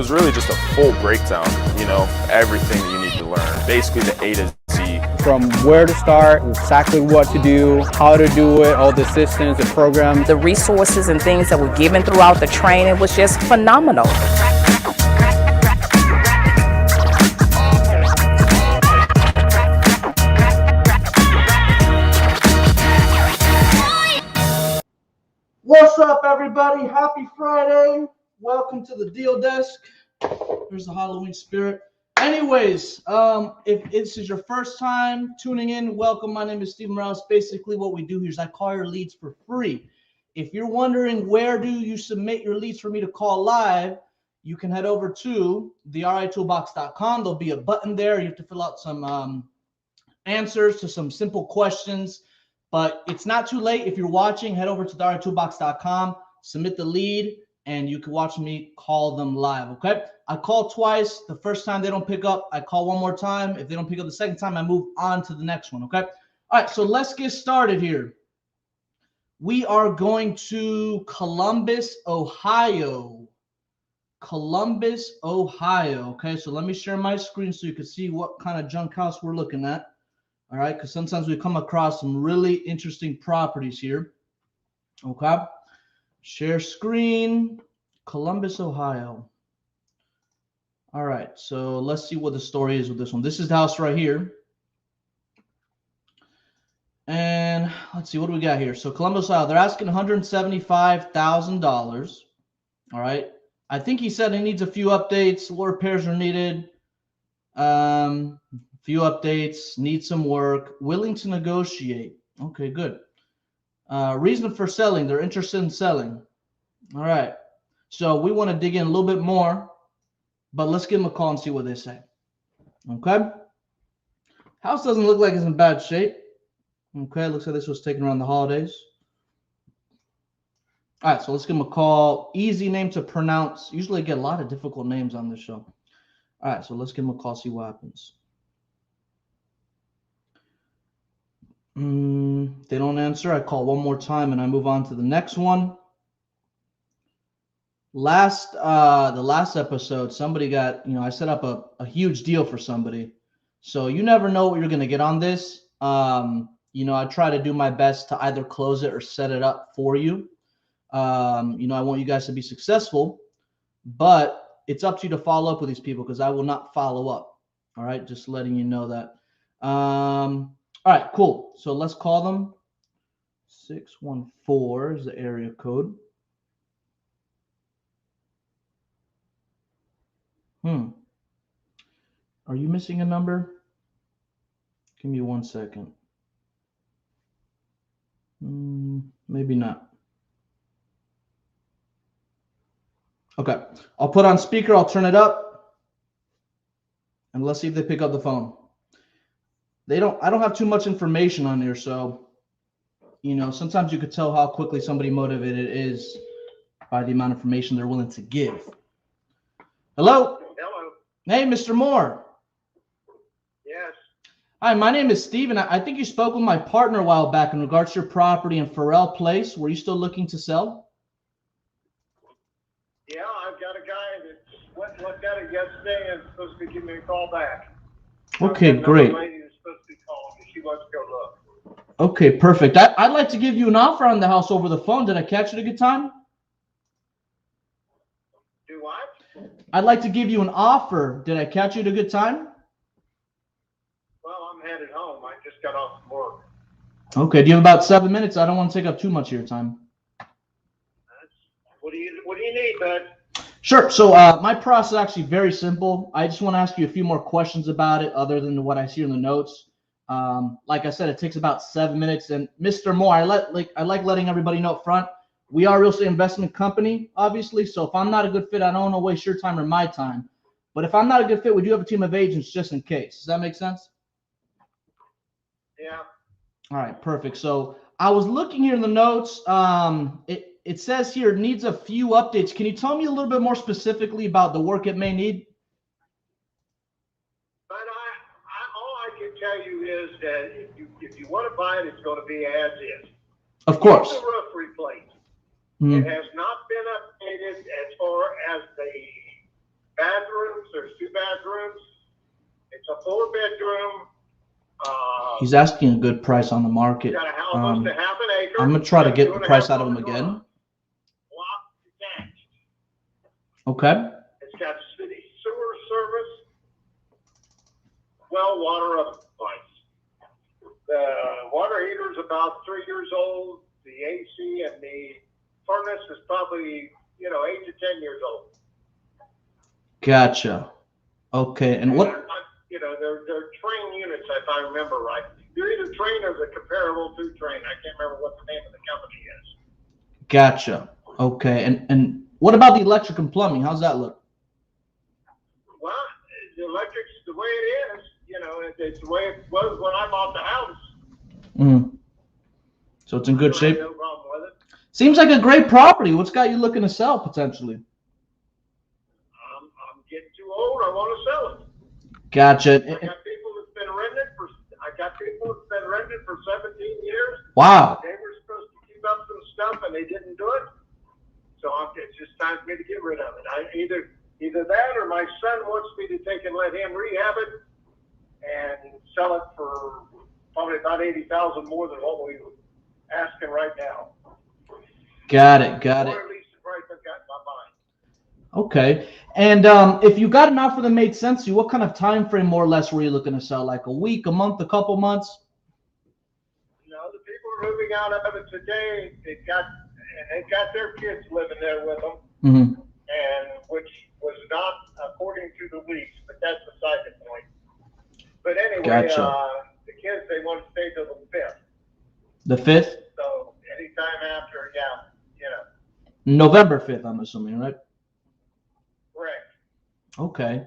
was really just a full breakdown, you know, everything you need to learn, basically the A to Z. From where to start, exactly what to do, how to do it, all the systems, the programs. The resources and things that were given throughout the training was just phenomenal. What's up, everybody? Happy Friday. Welcome to the Deal Desk. There's the Halloween spirit. Anyways, if this is your first time tuning in, welcome. My name is Steven Rouse. Basically, what we do here is I call your leads for free. If you're wondering where do you submit your leads for me to call live, you can head over to the There'll be a button there. You have to fill out some answers to some simple questions. But it's not too late. If you're watching, head over to the submit the lead, and you can watch me call them live, okay? I call twice. The first time they don't pick up, I call one more time. If they don't pick up the second time, I move on to the next one, okay? All right, so let's get started here. We are going to Columbus, Ohio. Columbus, Ohio, okay? So let me share my screen so you can see what kind of junk house we're looking at. All right, because sometimes we come across some really interesting properties here. Okay, share screen, Columbus, Ohio. All right, so let's see what the story is with this one. This is the house right here. And let's see, what do we got here? So Columbus, Ohio, they're asking $175,000. All right, I think he said he needs a few updates. What repairs are needed? Few updates, need some work, willing to negotiate. Okay, good. Reason for selling, they're interested in selling. All right, so we want to dig in a little bit more, but let's give them a call and see what they say. Okay, house doesn't look like it's in bad shape. Okay, looks like this was taken around the holidays. All right, so let's give them a call. Easy name to pronounce. Usually I get a lot of difficult names on this show. All right, so let's give them a call, see what happens. They don't answer. I call one more time and I move on to the next one. The last episode, somebody got, I set up a huge deal for somebody. So you never know what you're going to get on this. I try to do my best to either close it or set it up for you. I want you guys to be successful, but it's up to you to follow up with these people because I will not follow up. All right. Just letting you know that. All right, cool. So let's call them. 614 is the area code. Are you missing a number? Give me 1 second. Maybe not. Okay, I'll put on speaker. I'll turn it up. And let's see if they pick up the phone. I don't have too much information on here, so sometimes you could tell how quickly somebody motivated is by the amount of information they're willing to give. Hello? Hello. Hey, Mr. Moore. Yes. Hi, my name is Steven. I think you spoke with my partner a while back in regards to your property in Farrell Place. Were you still looking to sell? Yeah, I've got a guy that looked at it yesterday and is supposed to give me a call back. Okay, great. Lady is supposed to be calling me. She wants to go look. Okay, perfect. I'd like to give you an offer on the house over the phone. Did I catch it a good time? Do what? I'd like to give you an offer. Did I catch you at a good time? Well, I'm headed home. I just got off from work. Okay, do you have about 7 minutes? I don't want to take up too much of your time. What do you need, bud? Sure. So my process is actually very simple. I just want to ask you a few more questions about it other than what I see in the notes. Like I said, it takes about 7 minutes. And Mr. Moore, I like letting everybody know up front, we are a real estate investment company, obviously. So if I'm not a good fit, I don't want to waste your time or my time. But if I'm not a good fit, we do have a team of agents just in case. Does that make sense? Yeah. All right, perfect. So I was looking here in the notes. It says here it needs a few updates. Can you tell me a little bit more specifically about the work it may need? But all I can tell you is that if you want to buy it, it's going to be as is. Of course. The roof replaced. Mm-hmm. It has not been updated as far as the bathrooms. There's 2 bedrooms. It's a 4-bedroom. He's asking a good price on the market. Got almost a half an acre. I'm gonna try to get the price out of him again. Block detached. Okay. It's got city sewer service, well water up pipes. The water heater is about 3 years old. The AC and the furnace is probably 8 to 10 years old. Gotcha. Okay. And what? They're train units, if I remember right. They're either train or the comparable to train. I can't remember what the name of the company is. Gotcha. Okay. And what about the electric and plumbing? How's that look? Well, the electric's the way it is. It's the way it was when I bought the house. Mm. So it's in good shape. No problem with it. Seems like a great property. What's got you looking to sell potentially? I'm getting too old. I want to sell it. Gotcha. I got people that's been rented for 17 years. Wow. They were supposed to keep up some stuff and they didn't do it. So it's just time for me to get rid of it. Either that or my son wants me to take and let him rehab it and sell it for probably about $80,000 more than what we're asking right now. Got it. Or at least the price I've got in my mind. Okay. And if you got an offer that made sense to you, what kind of time frame more or less were you looking to sell? Like a week, a month, a couple months? No, the people are moving out of it today. They've got their kids living there with them, Mm-hmm. and which was not according to the lease, but that's beside the point. But anyway, Gotcha. The kids, they want to stay till the 5th. The 5th? So anytime after, November 5th, I'm assuming, right? correct. Okay.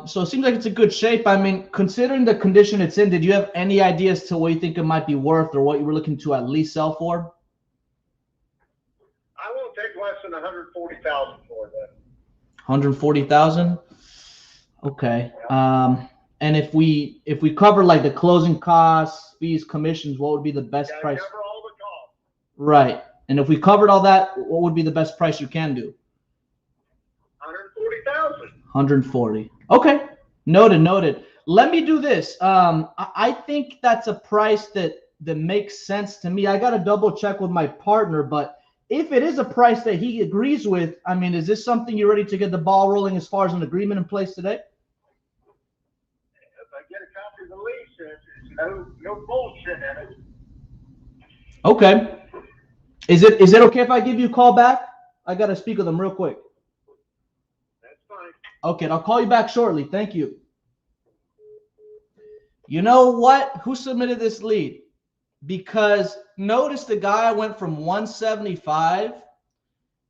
So it seems like it's in good shape. I mean, considering the condition it's in, did you have any ideas to what you think it might be worth or what you were looking to at least sell for? I won't take less than $140,000 for that. 140,000? Okay. And if we cover like the closing costs, fees, commissions, what would be the best Gotta price? cover all the costs. Right. And if we covered all that, what would be the best price you can do? 140,000. 140. Okay. Noted. Let me do this. I think that's a price that makes sense to me. I got to double check with my partner, but if it is a price that he agrees with, I mean, is this something you're ready to get the ball rolling as far as an agreement in place today? If I get a copy of the lease, there's no bullshit in it. Okay. Is it okay if I give you a call back? I got to speak with him real quick. That's fine. Okay, I'll call you back shortly. Thank you. You know what? Who submitted this lead? Because notice the guy went from 175,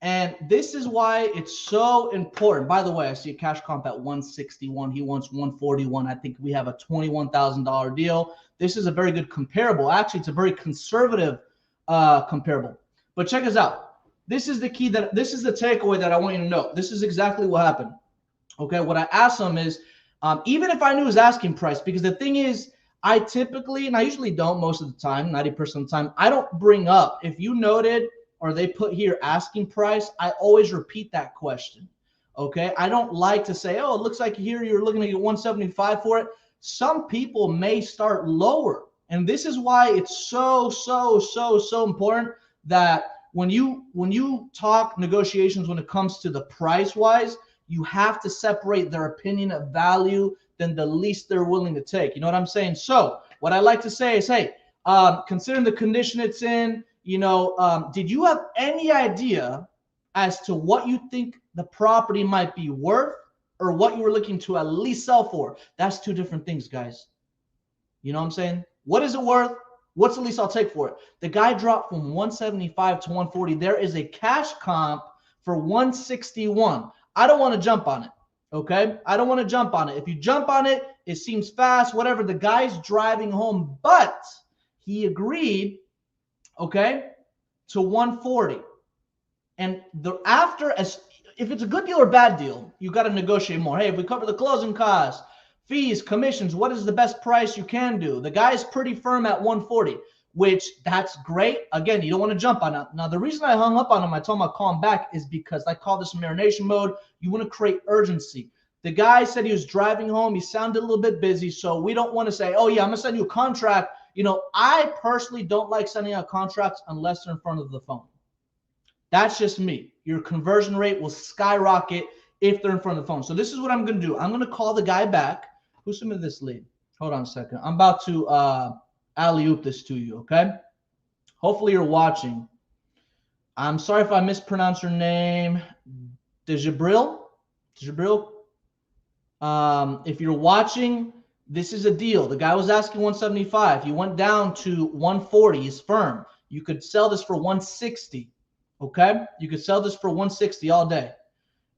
and this is why it's so important. By the way, I see a cash comp at 161. He wants 141. I think we have a $21,000 deal. This is a very good comparable. Actually, it's a very conservative comparable. But check us out. This is the key this is the takeaway that I want you to know. This is exactly what happened. Okay, what I asked him is, even if I knew his asking price, because the thing is, I typically, and I usually don't most of the time, 90% of the time, I don't bring up, if you noted or they put here asking price, I always repeat that question. Okay, I don't like to say, oh, it looks like here you're looking to get 175 for it. Some people may start lower. And this is why it's so important that when you talk negotiations, when it comes to the price wise, you have to separate their opinion of value than the least they're willing to take. You know what I'm saying? So what I like to say is, hey, considering the condition it's in, did you have any idea as to what you think the property might be worth or what you were looking to at least sell for? That's two different things, guys. You know what I'm saying? What is it worth? What's the least I'll take for it? The guy dropped from 175 to 140. There is a cash comp for 161. I don't want to jump on it. Okay? I don't want to jump on it. If you jump on it, it seems fast, whatever. The guy's driving home, but he agreed, okay, to 140. And if it's a good deal or bad deal, you got to negotiate more. Hey, if we cover the closing costs, fees, commissions, what is the best price you can do? The guy's pretty firm at 140. which that's great. Again, you don't want to jump on it. Now, the reason I hung up on him, I told him I'd call him back, is because I call this marination mode. You want to create urgency. The guy said he was driving home. He sounded a little bit busy, so we don't want to say, oh, yeah, I'm going to send you a contract. You know, I personally don't like sending out contracts unless they're in front of the phone. That's just me. Your conversion rate will skyrocket if they're in front of the phone. So this is what I'm going to do. I'm going to call the guy back. Who submitted this lead? Hold on a second. I'm about to alley-oop this to you, okay? Hopefully you're watching. I'm sorry if I mispronounced your name. Dejabril? If you're watching, this is a deal. The guy was asking 175. He went down to 140. He's firm. You could sell this for 160, okay? You could sell this for 160 all day.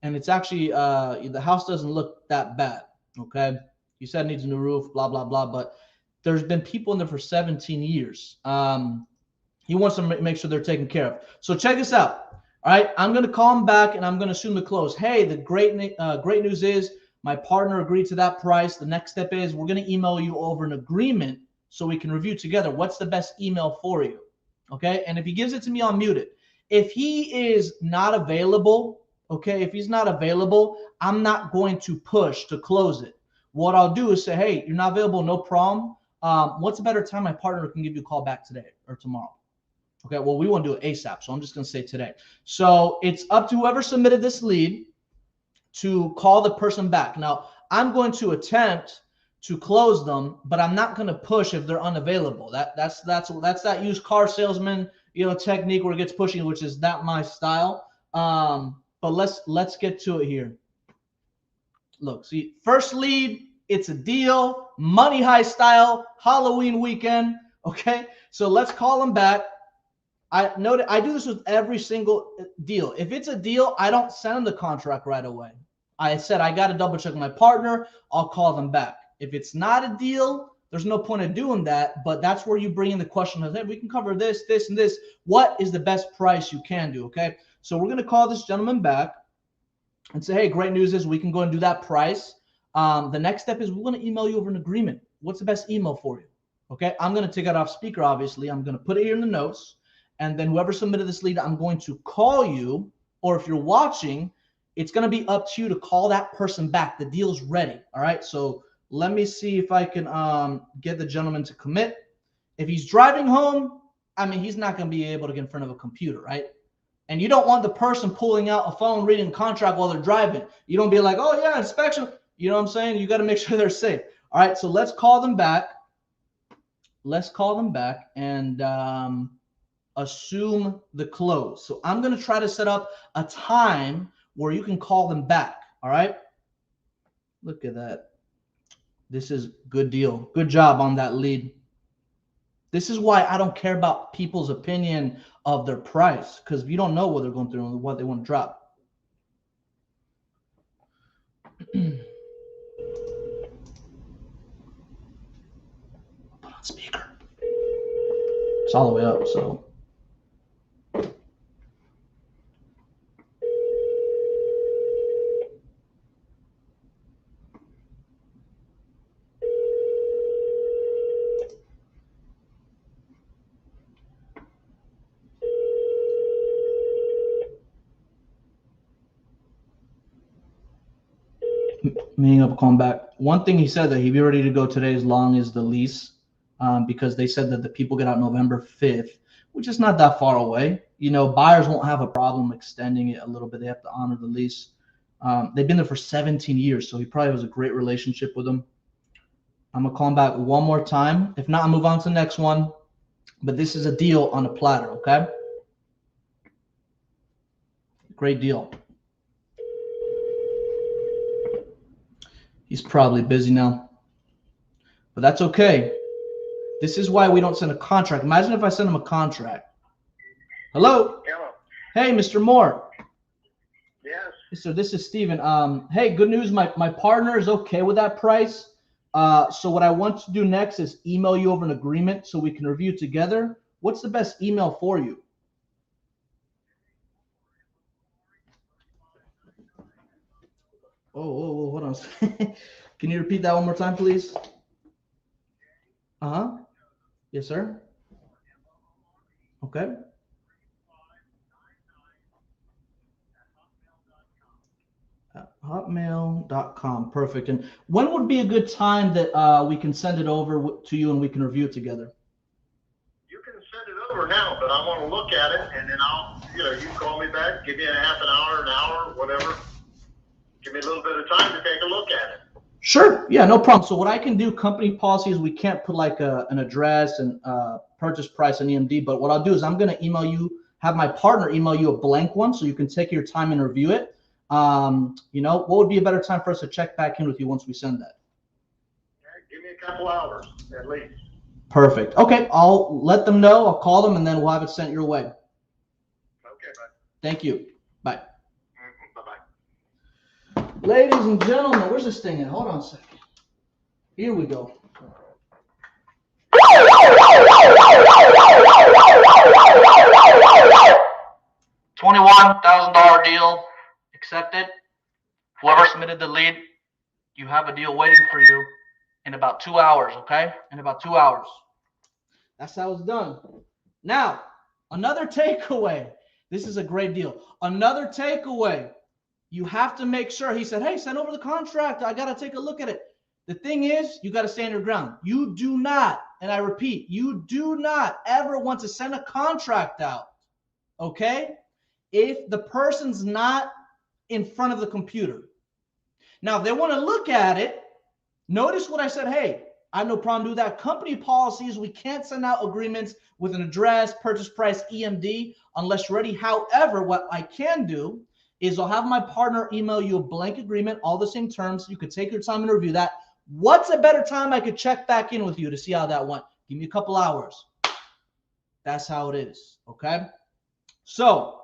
And it's actually, the house doesn't look that bad, okay? You said it needs a new roof, blah, blah, blah. But there's been people in there for 17 years. He wants to make sure they're taken care of. So check this out. All right, I'm going to call him back, and I'm going to assume the close. Hey, the great news is my partner agreed to that price. The next step is we're going to email you over an agreement so we can review together what's the best email for you, okay? And if he gives it to me, I'll mute it. If he is not available, okay, if he's not available, I'm not going to push to close it. What I'll do is say, hey, you're not available, no problem. What's a better time my partner can give you a call back today or tomorrow? Okay, well, we want to do it ASAP, so I'm just going to say today. So it's up to whoever submitted this lead to call the person back. Now, I'm going to attempt to close them, but I'm not going to push if they're unavailable. That's that used car salesman, technique where it gets pushing, which is not my style. But let's get to it here. Look, see, first lead, it's a deal, money high style, Halloween weekend. Okay, so let's call them back. I do this with every single deal. If it's a deal, I don't send them the contract right away. I said I got to double check my partner. I'll call them back. If it's not a deal, there's no point in doing that. But that's where you bring in the question of, hey, we can cover this, this, and this. What is the best price you can do? Okay, so we're going to call this gentleman back and say, hey, great news is we can go and do that price. The next step is we're going to email you over an agreement. What's the best email for you? Okay, I'm going to take it off speaker, obviously. I'm going to put it here in the notes. And then whoever submitted this lead, I'm going to call you. Or if you're watching, it's going to be up to you to call that person back. The deal's ready. All right, so let me see if I can get the gentleman to commit. If he's driving home, I mean, he's not going to be able to get in front of a computer, right? And you don't want the person pulling out a phone, reading a contract while they're driving. You don't be like, oh, yeah, inspection. You know what I'm saying? You got to make sure they're safe. All right, so let's call them back. Let's call them back and assume the close. So I'm going to try to set up a time where you can call them back. All right. Look at that. This is good deal. Good job on that lead. This is why I don't care about people's opinion of their price, because you don't know what they're going through and what they want to drop. Put on speaker. It's all the way up, so. Meaning up, calling back. One thing he said that he'd be ready to go today as long as the lease, because they said that the people get out November 5th, which is not that far away. Buyers won't have a problem extending it a little bit. They have to honor the lease. They've been there for 17 years, so he probably has a great relationship with them. I'm going to call him back one more time. If not, I'll move on to the next one. But this is a deal on a platter, okay? Great deal. He's probably busy now, but that's okay. This is why we don't send a contract. Imagine if I send him a contract. Hello? Hello. Hey, Mr. Moore. Yes. So this is Steven. Hey, good news. My partner is okay with that price. So what I want to do next is email you over an agreement so we can review together. What's the best email for you? Oh, hold on. Can you repeat that one more time, please? Uh-huh. Yes, sir. Okay. Hotmail.com. Perfect. And when would be a good time that we can send it over to you and we can review it together? You can send it over now, but I want to look at it, and then you call me back, give me a half an hour, whatever. Give me a little bit of time to take a look at it. Sure. Yeah, no problem. So what I can do, company policy, is we can't put like an address and purchase price and EMD, but what I'll do is I'm going to email you, have my partner email you a blank one so you can take your time and review it. What would be a better time for us to check back in with you once we send that? Give me a couple hours at least. Perfect. Okay, I'll let them know. I'll call them, and then we'll have it sent your way. Okay, bud. Thank you. Bye. Bye-bye. Ladies and gentlemen, where's this thing at? Hold on a second. Here we go. $21,000 deal accepted. Whoever submitted the lead, you have a deal waiting for you in about 2 hours, okay? In about 2 hours. That's how it's done. Now, another takeaway. This is a great deal. Another takeaway. You have to make sure. He said, hey, send over the contract. I got to take a look at it. The thing is, you got to stand your ground. You do not, and I repeat, you do not ever want to send a contract out, okay, if the person's not in front of the computer. Now, if they want to look at it, notice what I said. Hey, I have no problem doing that. Company policies, we can't send out agreements with an address, purchase price, EMD, unless ready. However, what I can do is I'll have my partner email you a blank agreement, all the same terms. You could take your time and review that. What's a better time I could check back in with you to see how that went? Give me a couple hours. That's how it is, okay? So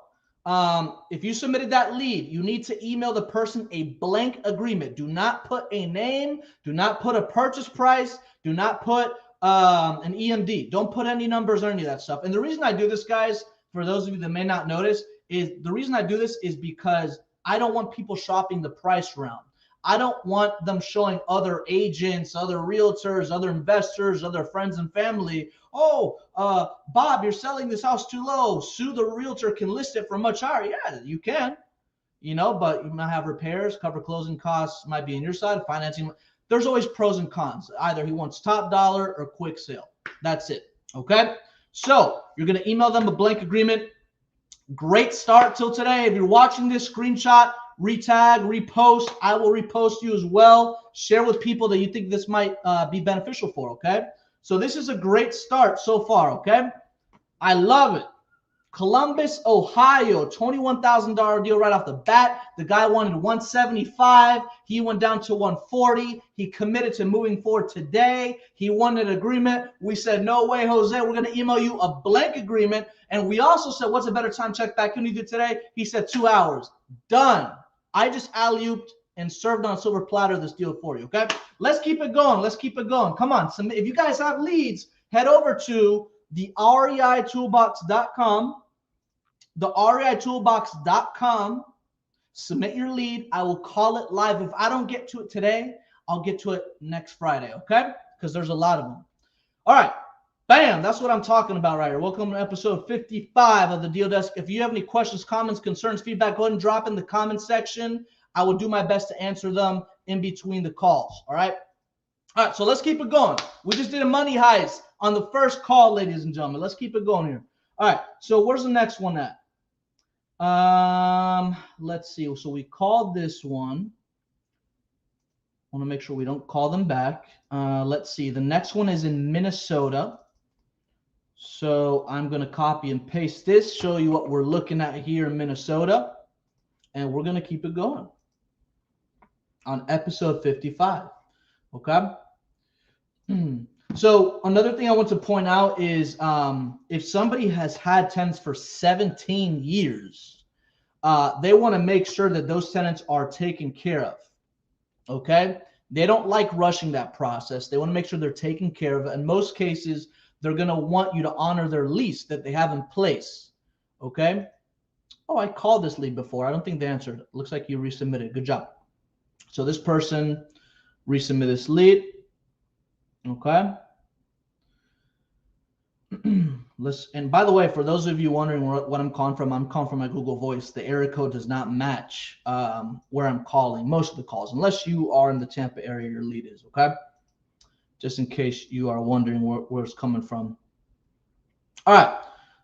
if you submitted that lead, you need to email the person a blank agreement. Do not put a name. Do not put a purchase price. Do not put an EMD. Don't put any numbers or any of that stuff. And the reason I do this, guys, for those of you that may not notice, is the reason I do this is because I don't want people shopping the price around. I don't want them showing other agents, other realtors, other investors, other friends and family. Oh, Bob, you're selling this house too low. Sue the realtor can list it for much higher. Yeah, you can, but you might have repairs, cover closing costs, might be on your side, financing. There's always pros and cons. Either he wants top dollar or quick sale. That's it, okay? So you're going to email them a blank agreement. Great start till today. If you're watching this, screenshot, retag, repost. I will repost you as well. Share with people that you think this might be beneficial for, okay? So this is a great start so far, okay? I love it. Columbus, Ohio, $21,000 deal right off the bat. The guy wanted 175. He went down to 140. He committed to moving forward today. He wanted an agreement. We said, no way, Jose. We're going to email you a blank agreement. And we also said, what's a better time check back in with you today? He said 2 hours. Done. I just alley-ooped and served on a silver platter this deal for you, okay? Let's keep it going. Let's keep it going. Come on. If you guys have leads, head over to the reitoolbox.com. The reitoolbox.com. Submit your lead. I will call it live. If I don't get to it today, I'll get to it next Friday, okay? Because there's a lot of them. All right. Bam. That's what I'm talking about right here. Welcome to episode 55 of the Deal Desk. If you have any questions, comments, concerns, feedback, go ahead and drop in the comment section. I will do my best to answer them in between the calls, all right? All right, so let's keep it going. We just did a money heist on the first call, ladies and gentlemen. Let's keep it going here. All right, so where's the next one at? Let's see. So we called this one. I want to make sure we don't call them back. Let's see. The next one is in Minnesota. So I'm going to copy and paste this, show you what we're looking at here in Minnesota, and we're going to keep it going on episode 55. Okay. So another thing I want to point out is if somebody has had tenants for 17 years, they want to make sure that those tenants are taken care of. Okay. They don't like rushing that process. They want to make sure they're taken care of. In most cases, they're going to want you to honor their lease that they have in place. Okay. Oh, I called this lead before. I don't think they answered. It looks like you resubmitted. Good job. So this person resubmitted this lead. Okay. And by the way, for those of you wondering what I'm calling from my Google Voice. The area code does not match where I'm calling most of the calls, unless you are in the Tampa area your lead is, okay? Just in case you are wondering where it's coming from. All right,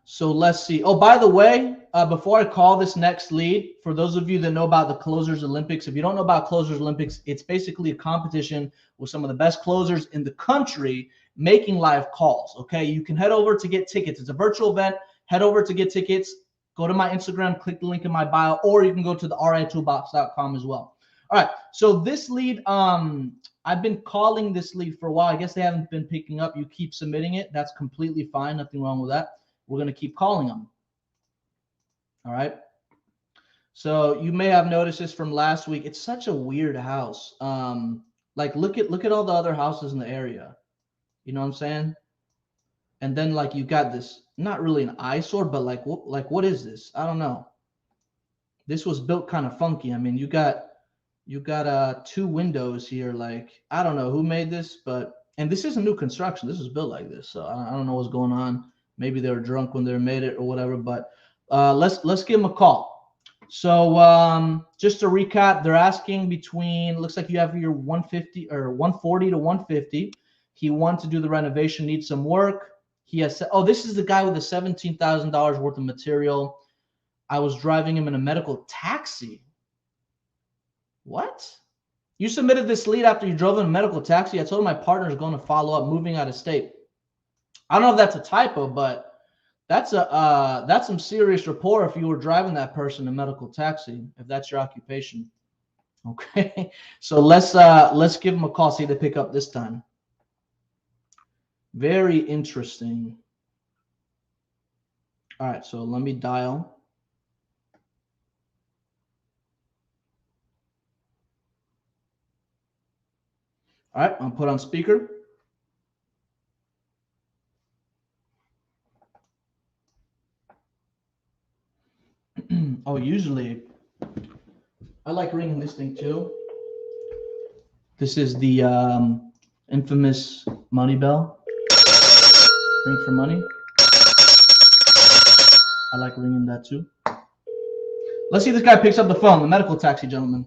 so let's see. Oh, by the way, before I call this next lead, for those of you that know about the Closers Olympics, if you don't know about Closers Olympics, it's basically a competition with some of the best closers in the country making live calls, okay? You can head over to get tickets. It's a virtual event. Head over to get tickets. Go to my Instagram, click the link in my bio, or you can go to the ritoolbox.com as well. All right, so this lead, I've been calling this lead for a while. I guess they haven't been picking up. You keep submitting it. That's completely fine. Nothing wrong with that. We're going to keep calling them. All right. So you may have noticed this from last week. It's such a weird house. Like look at all the other houses in the area. You know what I'm saying? And then like you got this, not really an eyesore, but like what is this? I don't know. This was built kind of funky. I mean, you got two windows here. Like I don't know who made this, and this isn't new construction. This was built like this. So I don't know what's going on. Maybe they were drunk when they made it or whatever. But let's give them a call. So just to recap, they're asking between, looks like you have your 150 or 140 to 150. He wants to do the renovation, needs some work. He has, oh, this is the guy with the $17,000 worth of material. I was driving him in a medical taxi. What? You submitted this lead after you drove in a medical taxi? I told him my partner is going to follow up, moving out of state. I don't know if that's a typo, but that's some serious rapport if you were driving that person in a medical taxi, if that's your occupation. Okay, so let's give him a call, see if they pick up this time. Very interesting. All right, so let me dial. All right, I'll put on speaker. Oh, usually I like ringing this thing too. This is the infamous money bell. Ring for money. I like ringing that too. Let's see if this guy picks up the phone, the medical taxi gentleman.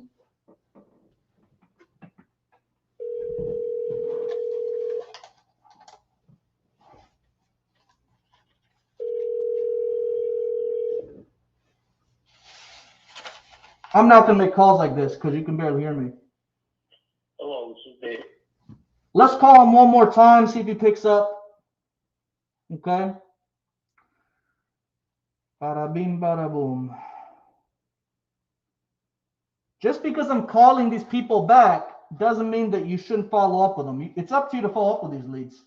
I'm not going to make calls like this because you can barely hear me. Hello, this is Dave. Let's call him one more time, see if he picks up. Okay. Bada bing, bada boom. Just because I'm calling these people back doesn't mean that you shouldn't follow up with them. It's up to you to follow up with these leads.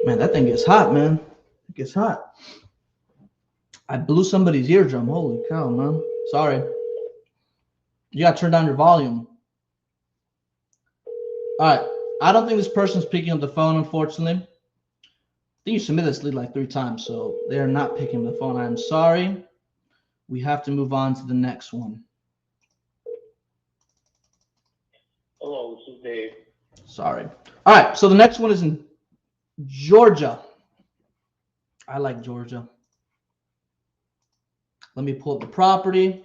Man, that thing gets hot, man. It gets hot. I blew somebody's eardrum. Holy cow, man. Sorry. You got to turn down your volume. All right. I don't think this person's picking up the phone, unfortunately. I think you submitted this lead like 3 times, so they're not picking up the phone. I'm sorry. We have to move on to the next one. Hello, this is Dave. Sorry. All right. So the next one is in Georgia. I like Georgia. Let me pull up the property.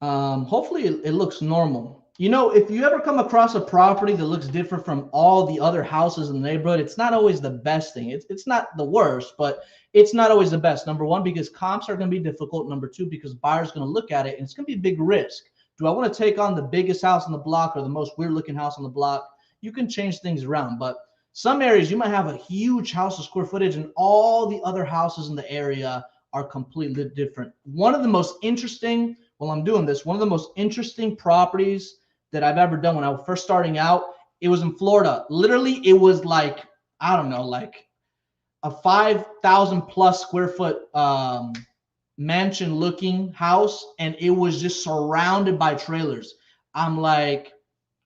Hopefully it looks normal. You know, if you ever come across a property that looks different from all the other houses in the neighborhood, it's not always the best thing. It's not the worst, but it's not always the best. Number one, because comps are going to be difficult. Number two, because buyers are going to look at it and it's going to be a big risk. Do I want to take on the biggest house on the block or the most weird looking house on the block? You can change things around, but some areas you might have a huge house of square footage and all the other houses in the area are completely different. One of the most interesting, while I'm doing this, one of the most interesting properties that I've ever done when I was first starting out, it was in Florida. Literally, it was like, I don't know, like a 5,000 plus square foot mansion looking house. And it was just surrounded by trailers. I'm like,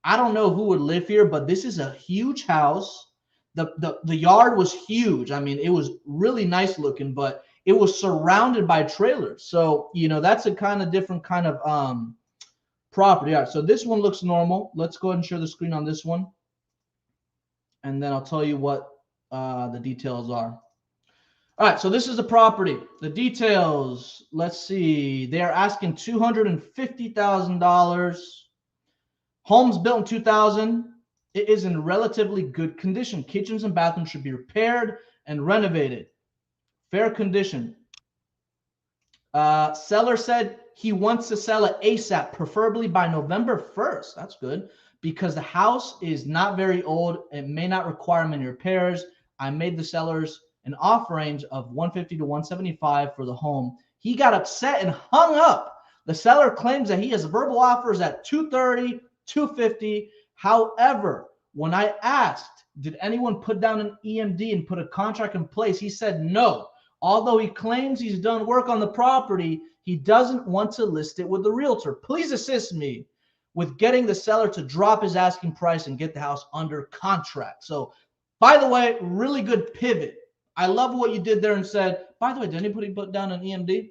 I don't know who would live here, but this is a huge house. The yard was huge. I mean, it was really nice looking, but it was surrounded by trailers. So, you know, that's a kind of different kind of property. All right, so this one looks normal. Let's go ahead and share the screen on this one. And then I'll tell you what the details are. All right, so this is the property. The details, let's see. They are asking $250,000. Home's built in 2000. It is in relatively good condition. Kitchens and bathrooms should be repaired and renovated. Fair condition. Seller said he wants to sell it ASAP, preferably by November 1st. That's good because the house is not very old. It may not require many repairs. I made the sellers an offer range of $150 to $175 for the home. He got upset and hung up. The seller claims that he has verbal offers at $230, $250. However, when I asked, did anyone put down an EMD and put a contract in place, he said no. Although he claims he's done work on the property, he doesn't want to list it with the realtor. Please assist me with getting the seller to drop his asking price and get the house under contract. So, by the way, really good pivot. I love what you did there and said, by the way, did anybody put down an EMD?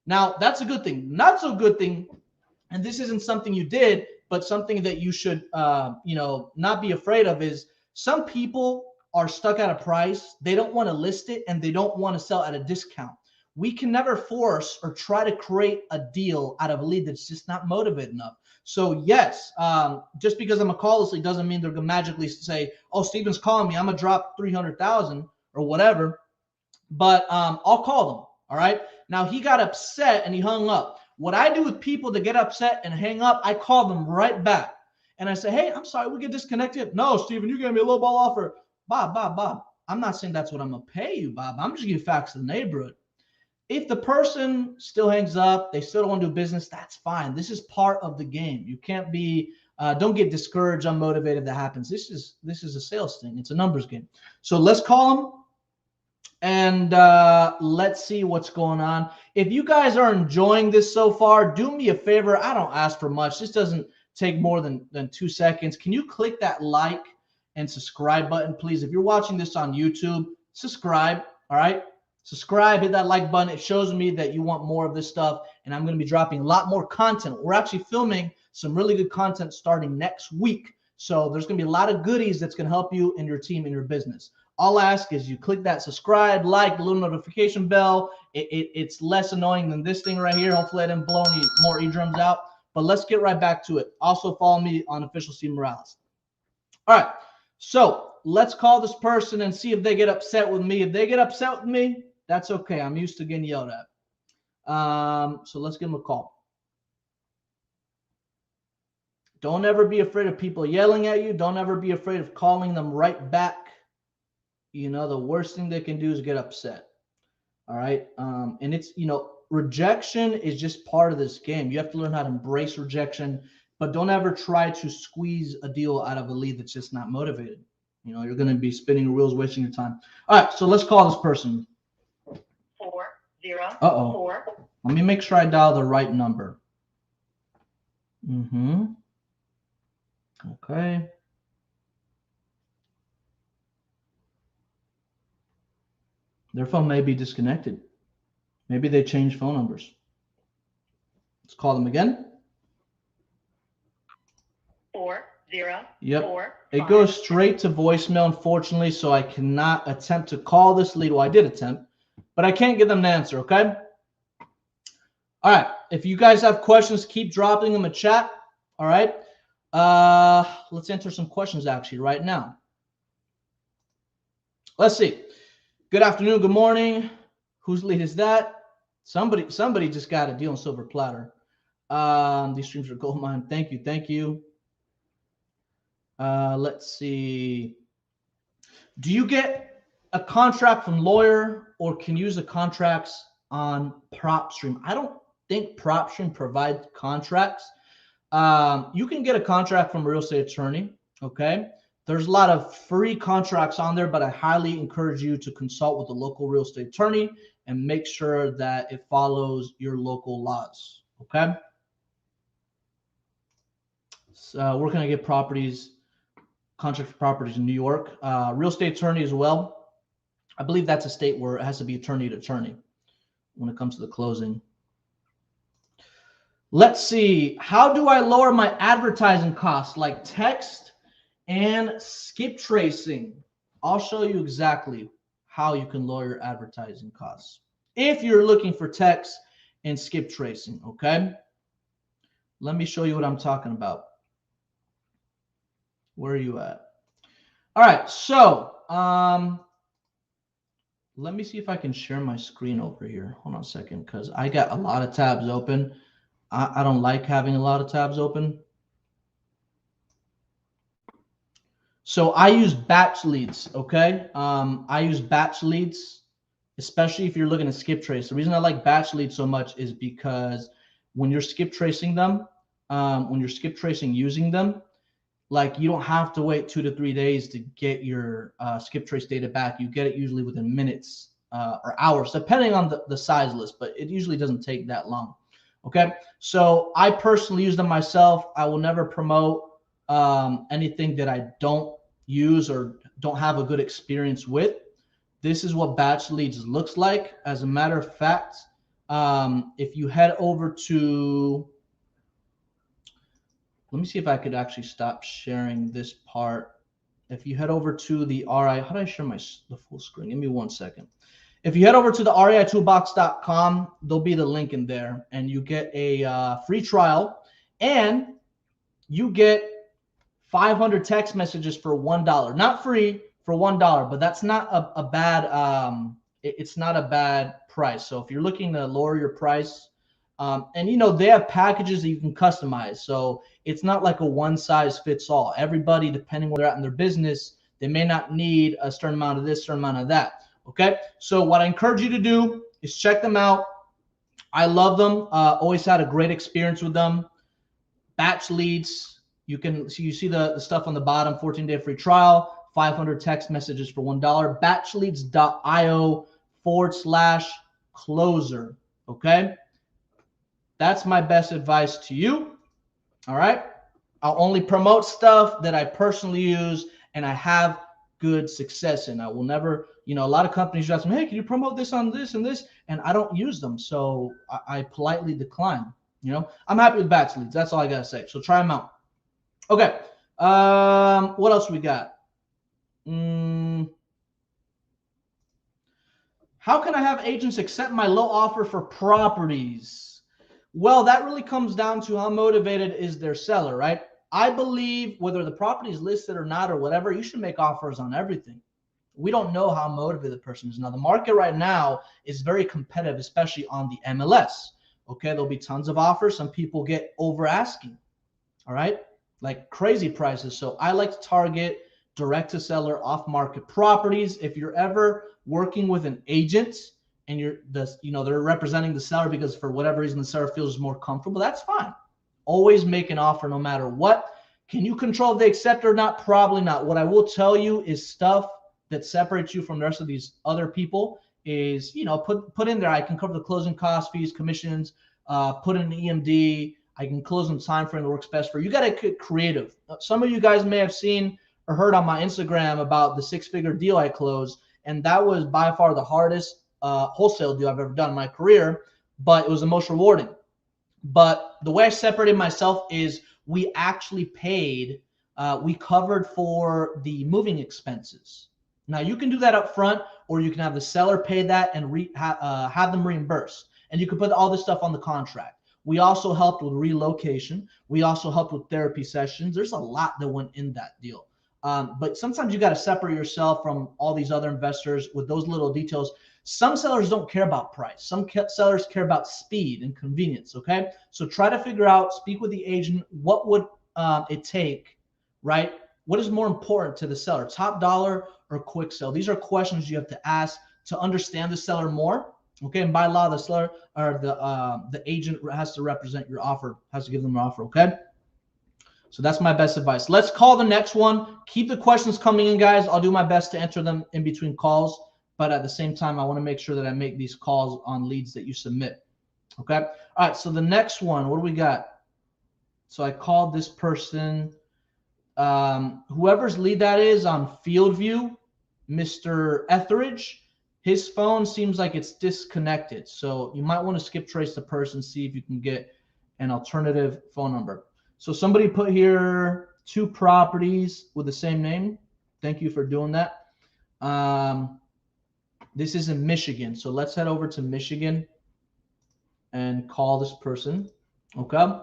Now, that's a good thing. Not so good thing, and this isn't something you did, but something that you should, not be afraid of is some people are stuck at a price. They don't want to list it, and they don't want to sell at a discount. We can never force or try to create a deal out of a lead that's just not motivated enough. So yes, just because I'm a call this lead doesn't mean they're going to magically say, oh, Steven's calling me, I'm going to drop 300,000 or whatever, but I'll call them, all right? Now, he got upset and he hung up. What I do with people that get upset and hang up, I call them right back. And I say, hey, I'm sorry, we get disconnected. No, Steven, you gave me a low ball offer. Bob, I'm not saying that's what I'm going to pay you, Bob. I'm just giving you facts of the neighborhood. If the person still hangs up, they still don't want to do business, that's fine. This is part of the game. You can't be, don't get discouraged, unmotivated. That happens. This is a sales thing. It's a numbers game. So let's call them and let's see what's going on. If you guys are enjoying this so far, do me a favor. I don't ask for much. This doesn't take more than 2 seconds. Can you click that like and subscribe button, please? If you're watching this on YouTube, subscribe, all right? Subscribe, hit that like button. It shows me that you want more of this stuff, and I'm going to be dropping a lot more content. We're actually filming some really good content starting next week. So there's going to be a lot of goodies that's going to help you and your team and your business. All I ask is you click that subscribe, like, the little notification bell. It's less annoying than this thing right here. Hopefully I didn't blow any more eardrums out. But let's get right back to it. Also follow me on Official Steve Morales. All right. So let's call this person and see if they get upset with me. If they get upset with me, that's okay. I'm used to getting yelled at. So let's give them a call. Don't ever be afraid of people yelling at you. Don't ever be afraid of calling them right back. You know, the worst thing they can do is get upset. All right. And it's, rejection is just part of this game. You have to learn how to embrace rejection, but don't ever try to squeeze a deal out of a lead that's just not motivated. You're going to be spinning wheels, wasting your time. All right. So let's call this person. 404. Let me make sure I dial the right number. Okay. Their phone may be disconnected. Maybe they changed phone numbers. Let's call them again. 404. Yep. It goes straight to voicemail, unfortunately, so I cannot attempt to call this lead. Well, I did attempt, but I can't get them an answer, okay? All right. If you guys have questions, keep dropping them in chat, all right? Let's answer some questions, actually, right now. Let's see. Good afternoon, good morning. Whose lead is that? Somebody just got a deal on silver platter. These streams are gold mine. Thank you. Let's see. Do you get a contract from lawyer or can use the contracts on PropStream? I don't think PropStream provides contracts. You can get a contract from a real estate attorney, okay? There's a lot of free contracts on there, but I highly encourage you to consult with a local real estate attorney and make sure that it follows your local laws, okay? So we're going to get contract for properties in New York. Real estate attorney as well. I believe that's a state where it has to be attorney to attorney when it comes to the closing. Let's see. How do I lower my advertising costs like text and skip tracing? I'll show you exactly how you can lower your advertising costs if you're looking for text and skip tracing, okay? Let me show you what I'm talking about. Where are you at? All right, so let me see if I can share my screen over here. Hold on a second, because I got a lot of tabs open. I don't like having a lot of tabs open. So I use batch leads, okay? I use batch leads, especially if you're looking to skip trace. The reason I like batch leads so much is because when you're skip tracing them, when you're skip tracing using them, like you don't have to wait 2 to 3 days to get your skip trace data back. You get it usually within minutes or hours, depending on the size list, but it usually doesn't take that long. Okay, so I personally use them myself. I will never promote anything that I don't use or don't have a good experience with. This is what batch leads looks like. As a matter of fact, if you head over to, let me see if I could actually stop sharing this part. If you head over to the RI, how do I share the full screen? Give me 1 second. If you head over to the REIToolbox.com, there'll be the link in there, and you get a free trial, and you get 500 text messages for $1. Not free, for $1, but that's not a bad. It's not a bad price. So if you're looking to lower your price, and you know they have packages that you can customize, so it's not like a one size fits all. Everybody, depending where they're at in their business, they may not need a certain amount of this, certain amount of that. Okay, so what I encourage you to do is check them out. I love them. Always had a great experience with them. Batch leads. You see the stuff on the bottom. 14-day free trial. 500 text messages for $1. Batchleads.io/closer. Okay, that's my best advice to you. All right, I'll only promote stuff that I personally use and I have good success in. I will never, you know, a lot of companies ask me, hey, can you promote this on this and this? And I don't use them. So I politely decline. You know, I'm happy with batch leads. That's all I got to say. So try them out. Okay. What else we got? How can I have agents accept my low offer for properties? Well, that really comes down to how motivated is their seller, right? I believe whether the property is listed or not or whatever, you should make offers on everything. We don't know how motivated the person is. Now, the market right now is very competitive, especially on the MLS. Okay, there'll be tons of offers. Some people get over asking, all right, like crazy prices. So I like to target direct to seller off market properties. If you're ever working with an agent and they're representing the seller because for whatever reason the seller feels more comfortable, that's fine. Always make an offer no matter what. Can you control if they accept or not? Probably not. What I will tell you is stuff that separates you from the rest of these other people is, you know, put in there, I can cover the closing costs, fees, commissions, put in an EMD, I can close in time frame that works best for you. You got to get creative. Some of you guys may have seen or heard on my Instagram about the 6-figure deal I closed, and that was by far the hardest wholesale deal I've ever done in my career, but it was the most rewarding. But the way I separated myself is we actually paid, we covered for the moving expenses. Now you can do that up front, or you can have the seller pay that and have them reimbursed. And you can put all this stuff on the contract. We also helped with relocation. We also helped with therapy sessions. There's a lot that went in that deal. But sometimes you got to separate yourself from all these other investors with those little details. Some sellers don't care about price. Some sellers care about speed and convenience, okay? So try to figure out, speak with the agent, what would it take, right? What is more important to the seller, top dollar or quick sell? These are questions you have to ask to understand the seller more, okay? And by law, the seller or the agent has to represent your offer, has to give them an offer, okay? So that's my best advice. Let's call the next one. Keep the questions coming in, guys. I'll do my best to answer them in between calls. But at the same time, I want to make sure that I make these calls on leads that you submit. Okay. All right. So the next one, what do we got? So I called this person, whoever's lead that is on Field View, Mr. Etheridge. His phone seems like it's disconnected. So you might want to skip trace the person, see if you can get an alternative phone number. So somebody put here 2 properties with the same name. Thank you for doing that. This is in Michigan. So let's head over to Michigan and call this person. Okay.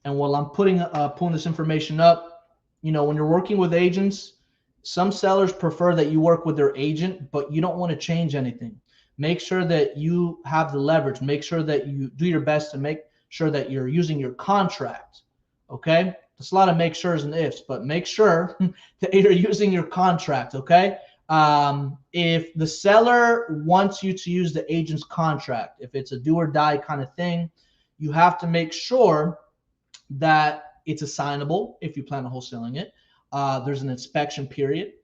And while I'm pulling this information up, when you're working with agents, some sellers prefer that you work with their agent, but you don't want to change anything. Make sure that you have the leverage. Make sure that you do your best to make sure that you're using your contract. Okay? There's a lot of make sure's and ifs, but make sure that you're using your contract. Okay? If the seller wants you to use the agent's contract, if it's a do or die kind of thing, you have to make sure that it's assignable if you plan on wholesaling it. There's an inspection period,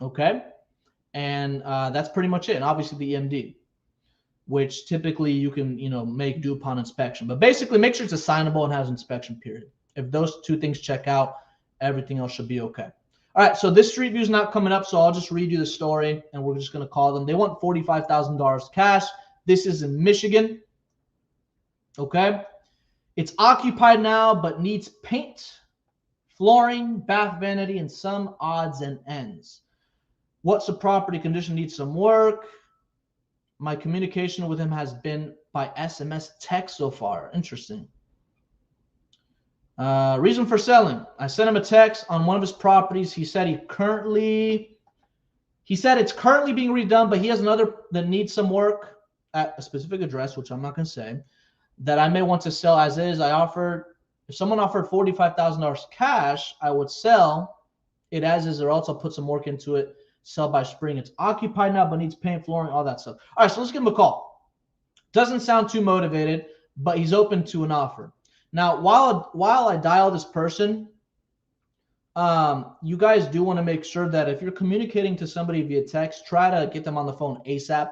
okay? And that's pretty much it. And obviously the EMD, which typically you can, make due upon inspection. But basically make sure it's assignable and has an inspection period. If those 2 things check out, everything else should be okay. All right, so this street view is not coming up, so I'll just read you the story, and we're just going to call them. They want $45,000 cash. This is in Michigan, okay? It's occupied now, but needs paint, flooring, bath vanity, and some odds and ends. What's the property condition? Needs some work. My communication with him has been by SMS text so far. Interesting. Reason for selling. I sent him a text on one of his properties. He said it's currently being redone, but he has another that needs some work at a specific address, which I'm not going to say, that I may want to sell as is. If someone offered $45,000 cash, I would sell it as is, or else I'll put some work into it, sell by spring. It's occupied now, but needs paint, flooring, all that stuff. All right, so let's give him a call. Doesn't sound too motivated, but he's open to an offer. Now, while I dial this person, you guys do want to make sure that if you're communicating to somebody via text, try to get them on the phone ASAP.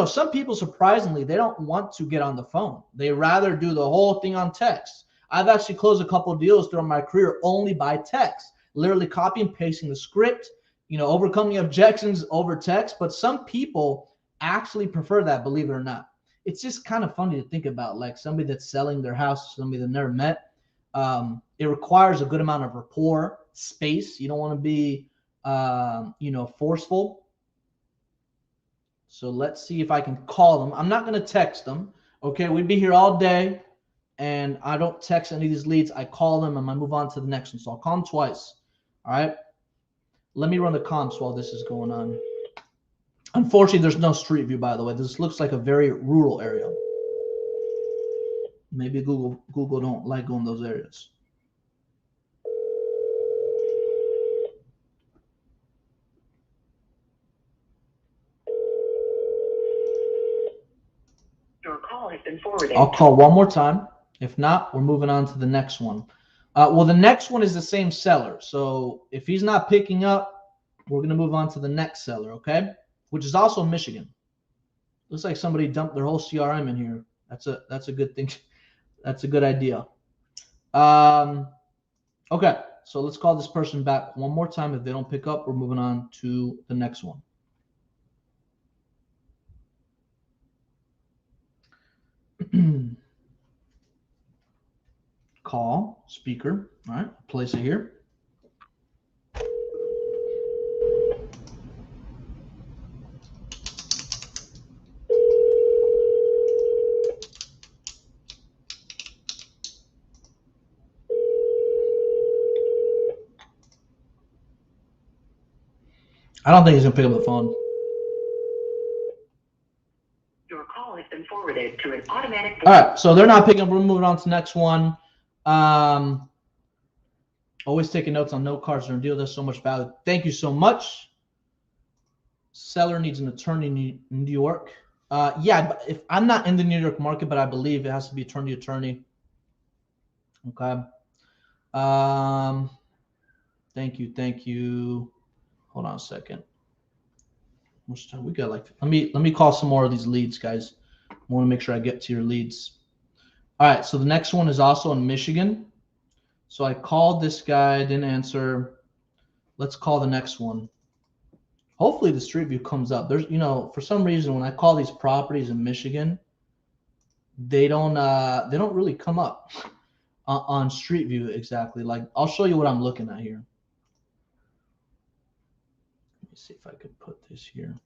Some people, surprisingly, they don't want to get on the phone. They rather do the whole thing on text. I've actually closed a couple of deals throughout my career only by text, literally copy and pasting the script, overcoming objections over text. But some people actually prefer that, believe it or not. It's just kind of funny to think about, like somebody that's selling their house to somebody they've never met. It requires a good amount of rapport, space. You don't want to be, forceful. So let's see if I can call them. I'm not going to text them. Okay, we'd be here all day, and I don't text any of these leads. I call them, and I move on to the next one. So I'll call them twice. All right. Let me run the comps while this is going on. Unfortunately, there's no street view, by the way. This looks like a very rural area. Maybe Google don't like going those areas. Your call has been forwarded. I'll call one more time. If not, we're moving on to the next one. Well, the next one is the same seller. So if he's not picking up, we're going to move on to the next seller, okay? Which is also Michigan. Looks like somebody dumped their whole CRM in here. That's a good thing. That's a good idea. Okay, so let's call this person back one more time. If they don't pick up, we're moving on to the next one. Call, speaker. All right, place it here. I don't think he's gonna pick up the phone. Your call has been forwarded to an automatic. All right, so they're not picking up. We're moving on to the next one. Always taking notes on note cards during deal. There's so much value. Thank you so much. Seller needs an attorney in New York. Yeah, but if I'm not in the New York market, but I believe it has to be attorney. Okay. Thank you. Hold on a second. We got like, let me call some more of these leads, guys. I want to make sure I get to your leads. All right, so the next one is also in Michigan. So I called this guy, didn't answer. Let's call the next one. Hopefully the street view comes up. There's, for some reason when I call these properties in Michigan, they don't really come up on Street View exactly. Like, I'll show you what I'm looking at here. Let me see if I could put this here.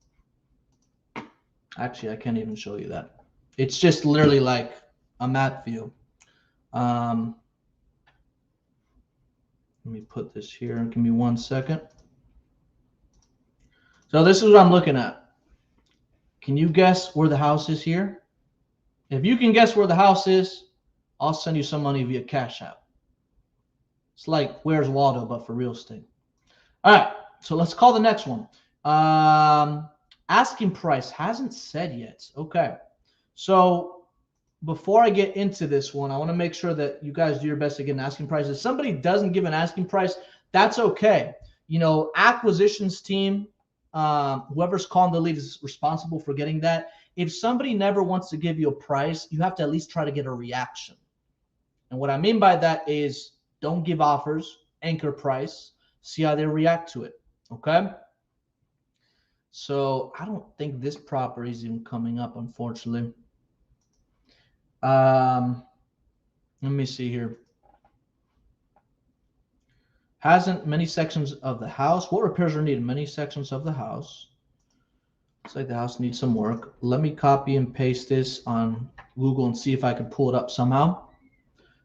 Actually, I can't even show you that. It's just literally like a map view. Let me put this here. Give me 1 second. So this is what I'm looking at. Can you guess where the house is here? If you can guess where the house is, I'll send you some money via Cash App. It's like Where's Waldo, but for real estate. All right, so let's call the next one. Asking price hasn't said yet. Okay, so before I get into this one, I want to make sure that you guys do your best to get an asking price. If somebody doesn't give an asking price, that's okay. You know, acquisitions team, whoever's calling the lead is responsible for getting that. If somebody never wants to give you a price, you have to at least try to get a reaction. And what I mean by that is don't give offers, anchor price, see how they react to it. Okay. So I don't think this property is even coming up, unfortunately. Let me see here. Hasn't many sections of the house. What repairs are needed? Many sections of the house. Looks like the house needs some work. Let me copy and paste this on Google and see if I can pull it up somehow.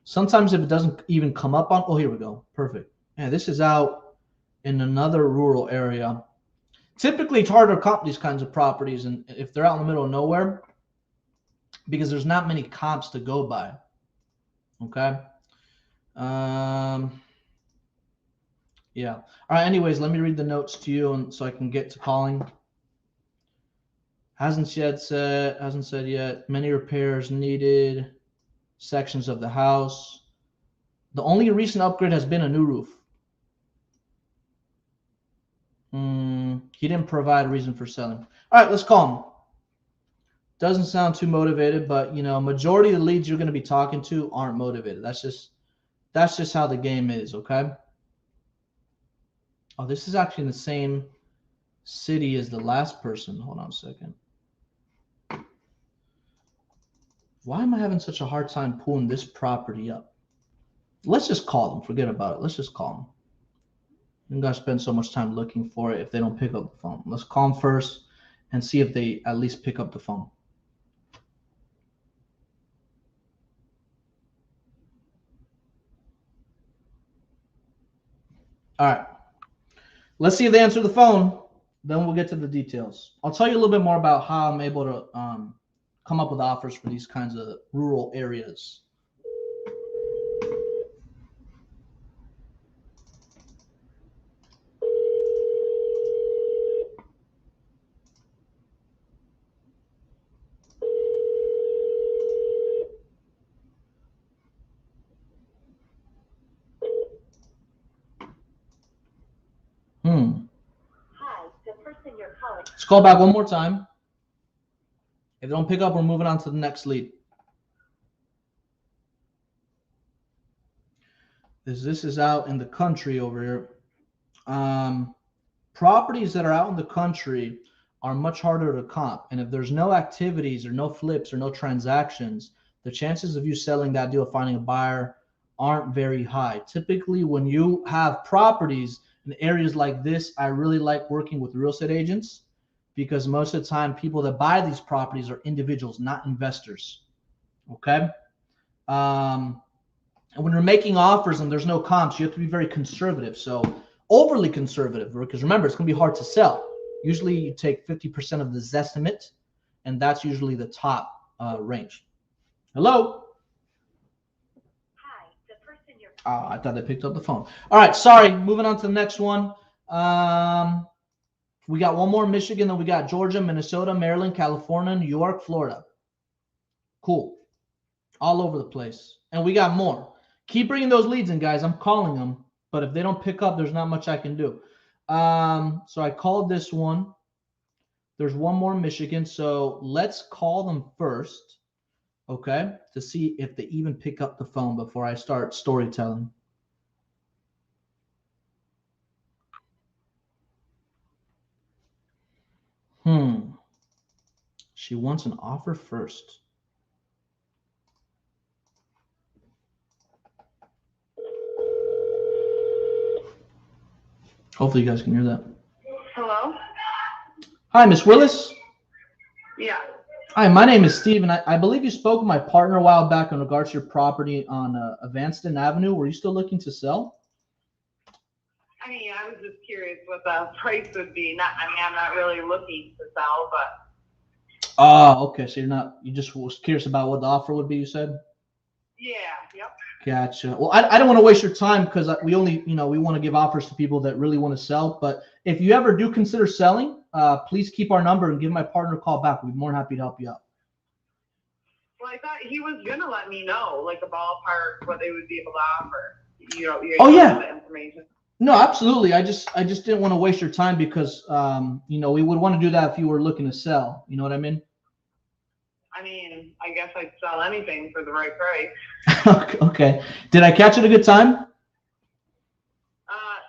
Sometimes if it doesn't even come up on, oh, here we go. Perfect. Yeah, this is out in another rural area. Typically, it's harder to comp these kinds of properties, and if they're out in the middle of nowhere, because there's not many comps to go by. Okay. Yeah. All right. Anyways, let me read the notes to you, and so I can get to calling. Hasn't said yet. Many repairs needed. Sections of the house. The only recent upgrade has been a new roof. He didn't provide a reason for selling. All right, let's call him. Doesn't sound too motivated, but you know, majority of the leads you're going to be talking to aren't motivated. That's just how the game is, okay? Oh, this is actually in the same city as the last person. Hold on a second. Why am I having such a hard time pulling this property up? Let's just call them. Forget about it. Let's just call them. I'm going to spend so much time looking for it if they don't pick up the phone. Let's call them first and see if they at least pick up the phone. All right. Let's see if they answer the phone. Then we'll get to the details. I'll tell you a little bit more about how I'm able to come up with offers for these kinds of rural areas. Hi, the person you're calling. Let's call back one more time. If they don't pick up, we're moving on to the next lead. This is out in the country over here. Properties that are out in the country are much harder to comp. And if there's no activities or no flips or no transactions, the chances of you selling that deal, finding a buyer, aren't very high. Typically, when you have properties in areas like this, I really like working with real estate agents because most of the time people that buy these properties are individuals, not investors. Okay. And when you're making offers and there's no comps, you have to be very conservative. So overly conservative, because remember, it's going to be hard to sell. Usually you take 50% of the Zestimate, and that's usually the top range. Hello? Hi, the person you're Oh, I thought they picked up the phone. All right, sorry. Moving on to the next one. We got one more Michigan, then we got Georgia, Minnesota, Maryland, California, New York, Florida. Cool. All over the place. And we got more. Keep bringing those leads in, guys. I'm calling them. But if they don't pick up, there's not much I can do. So I called this one. There's one more in Michigan. So let's call them first, okay, to see if they even pick up the phone before I start storytelling. She wants an offer first. Hopefully you guys can hear that. Hello? Hi, Miss Willis. Yeah. Hi, my name is Steve, and I believe you spoke with my partner a while back in regards to your property on Evanston Avenue. Were you still looking to sell? I mean, I was just curious what the price would be. I'm not really looking to sell, but. Oh, okay. So you just was curious about what the offer would be, you said? Yeah, yep. Gotcha. Well, I don't want to waste your time because we only, we want to give offers to people that really want to sell. But if you ever do consider selling, please keep our number and give my partner a call back. We'd be more than happy to help you out. Well, I thought he was going to let me know, like a ballpark, what they would be able to offer. Oh, yeah. The information. No, absolutely. I just didn't want to waste your time because, we would want to do that if you were looking to sell. You know what I mean? I mean, I guess I'd sell anything for the right price. Okay. Did I catch it a good time?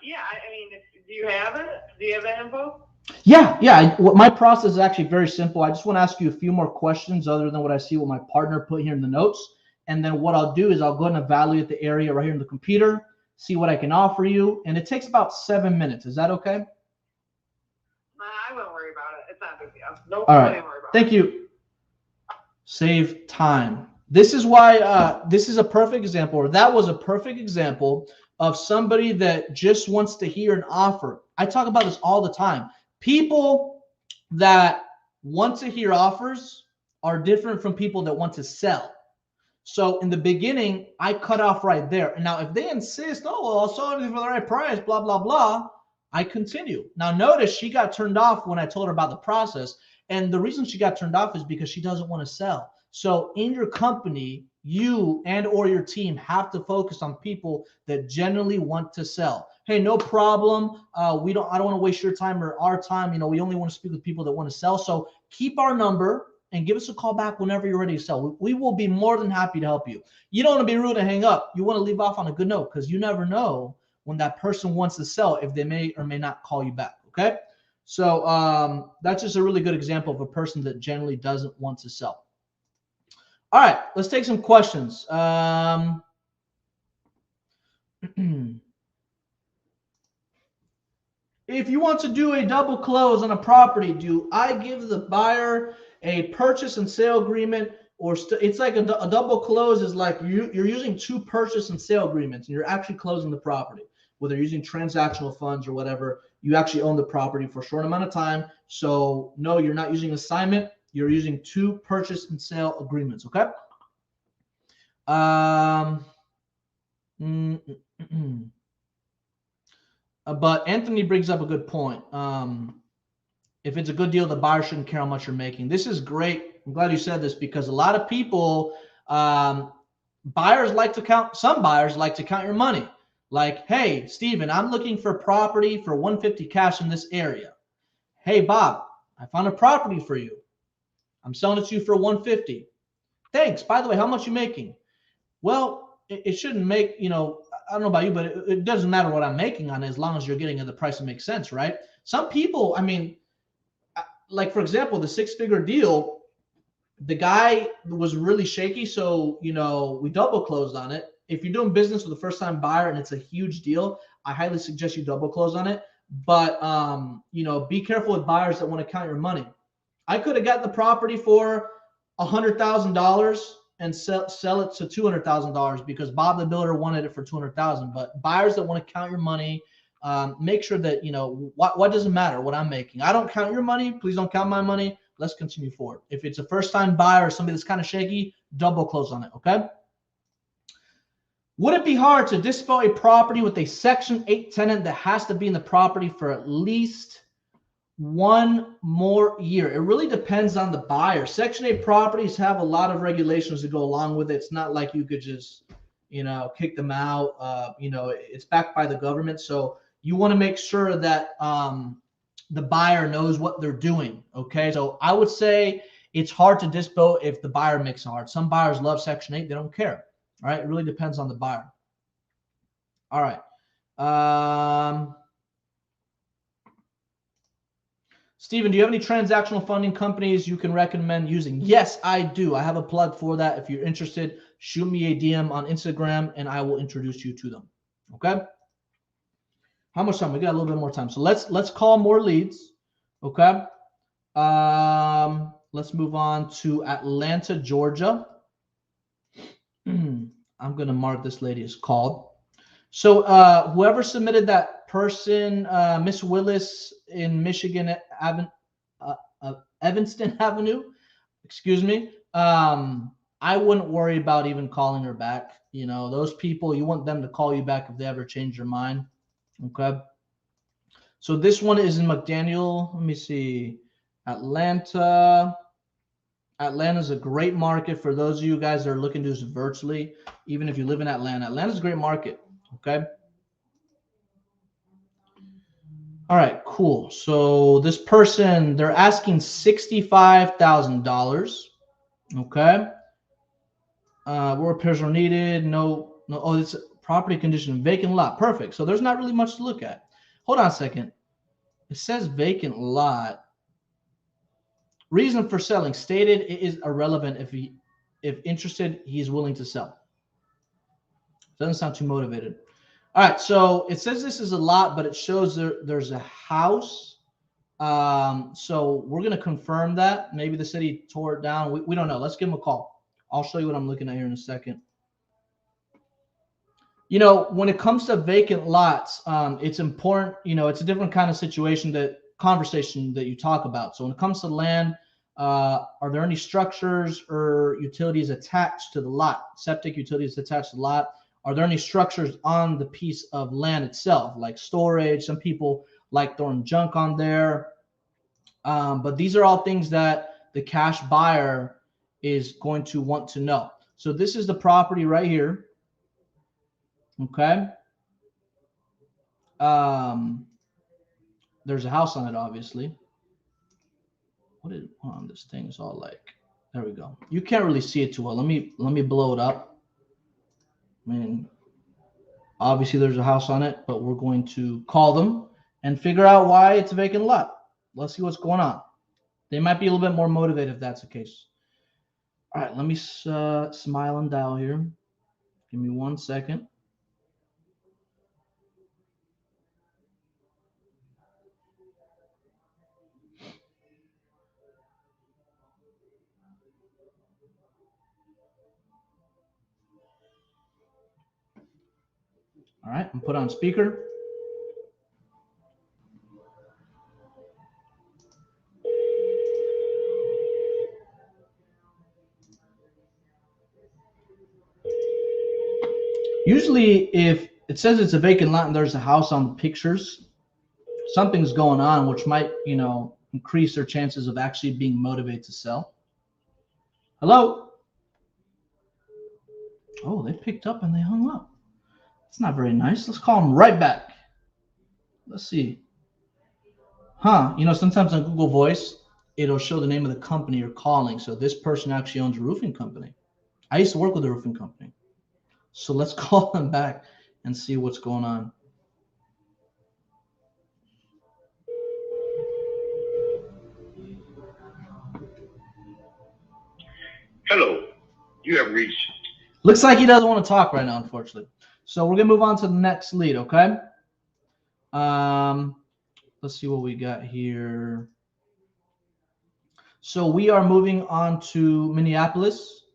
Yeah. I mean, do you have it? Do you have that info? Yeah. My process is actually very simple. I just want to ask you a few more questions other than what I see what my partner put here in the notes. And then what I'll do is I'll go and evaluate the area right here in the computer, see what I can offer you. And it takes about 7 minutes. Is that okay? I won't worry about it. It's not a big deal. Nope. All right. Thank you. Save time. This is why this is a perfect example, or that was a perfect example of somebody that just wants to hear an offer. I talk about this all the time. People that want to hear offers are different from people that want to sell. So in the beginning, I cut off right there. And now if they insist, oh, well, I'll sell anything for the right price, blah, blah, blah, I continue. Now notice she got turned off when I told her about the process. And the reason she got turned off is because she doesn't want to sell. So in your company, you and or your team have to focus on people that genuinely want to sell. Hey, no problem. I don't want to waste your time or our time. We only want to speak with people that want to sell. So keep our number and give us a call back whenever you're ready to sell. We will be more than happy to help you. You don't want to be rude and hang up. You want to leave off on a good note because you never know when that person wants to sell if they may or may not call you back. Okay. So that's just a really good example of a person that generally doesn't want to sell. All right, let's take some questions. If you want to do a double close on a property, do I give the buyer a purchase and sale agreement, or it's like a double close is like you're using two purchase and sale agreements, and you're actually closing the property, whether you're using transactional funds or whatever. You actually own the property for a short amount of time. So no, you're not using assignment. You're using two purchase and sale agreements. Okay. But Anthony brings up a good point. If it's a good deal, the buyer shouldn't care how much you're making. This is great. I'm glad you said this because a lot of people, some buyers like to count your money. Like, hey, Steven, I'm looking for property for $150 cash in this area. Hey, Bob, I found a property for you. I'm selling it to you for $150. Thanks. By the way, how much are you making? Well, it shouldn't make, I don't know about you, but it doesn't matter what I'm making on it as long as you're getting at the price that makes sense, right? Some people, like, for example, the 6-figure deal, the guy was really shaky. So, we double closed on it. If you're doing business with a first-time buyer and it's a huge deal, I highly suggest you double close on it. But, be careful with buyers that want to count your money. I could have gotten the property for $100,000 and sell it to $200,000 because Bob the builder wanted it for $200,000. But buyers that want to count your money, make sure that, what doesn't matter what I'm making. I don't count your money. Please don't count my money. Let's continue forward. If it's a first-time buyer or somebody that's kind of shaky, double close on it, okay? Would it be hard to dispose a property with a Section 8 tenant that has to be in the property for at least 1 more year? It really depends on the buyer. Section 8 properties have a lot of regulations that go along with it. It's not like you could just, kick them out. It's backed by the government. So you want to make sure that the buyer knows what they're doing. Okay. So I would say it's hard to dispo if the buyer makes it hard. Some buyers love Section 8. They don't care. All right. It really depends on the buyer. All right. Steven, do you have any transactional funding companies you can recommend using? Yes, I do. I have a plug for that. If you're interested, shoot me a DM on Instagram and I will introduce you to them. Okay. How much time? We got a little bit more time. So let's call more leads. Okay. Let's move on to Atlanta, Georgia. I'm gonna mark this lady as called. So whoever submitted that person, Miss Willis in Michigan, Evanston Avenue, excuse me. I wouldn't worry about even calling her back. You know, those people, you want them to call you back if they ever change their mind. Okay. So this one is in McDaniel. Let me see. Atlanta. Atlanta is a great market for those of you guys that are looking to do this virtually. Even if you live in Atlanta, Atlanta's a great market. Okay. All right, cool. So this person, they're asking $65,000. Okay. What repairs are needed? No. Oh, it's property condition, vacant lot. Perfect. So there's not really much to look at. Hold on a second. It says vacant lot. Reason for selling stated it is irrelevant. If interested, he's willing to sell. Doesn't sound too motivated. All right, so it says this is a lot, but it shows there's a house. So we're gonna confirm that. Maybe the city tore it down. We don't know. Let's give him a call. I'll show you what I'm looking at here in a second. You know, when it comes to vacant lots, it's important. You know, it's a different kind of conversation that you talk about. So when it comes to land, are there any structures or utilities attached to the lot? Septic utilities attached to the lot. Are there any structures on the piece of land itself, like storage? Some people like throwing junk on there. But these are all things that the cash buyer is going to want to know. So this is the property right here. Okay. There's a house on it, obviously. Hold on, this thing is all like, there we go. You can't really see it too well. Let me blow it up. I mean, obviously there's a house on it, but we're going to call them and figure out why it's a vacant lot. Let's see what's going on. They might be a little bit more motivated if that's the case. All right, let me smile and dial here. Give me 1 second. All right, I'm put on speaker. Usually if it says it's a vacant lot and there's a house on the pictures, something's going on, which might, you know, increase their chances of actually being motivated to sell. Hello? Oh, they picked up and they hung up. That's not very nice. Let's call them right back. Let's see. You know, sometimes on Google Voice, it'll show the name of the company you're calling. So this person actually owns a roofing company. I used to work with a roofing company. So let's call them back and see what's going on. Hello, you have reached. Looks like he doesn't want to talk right now, unfortunately. So we're gonna move on to the next lead, okay? Let's see what we got here. So we are moving on to Minneapolis.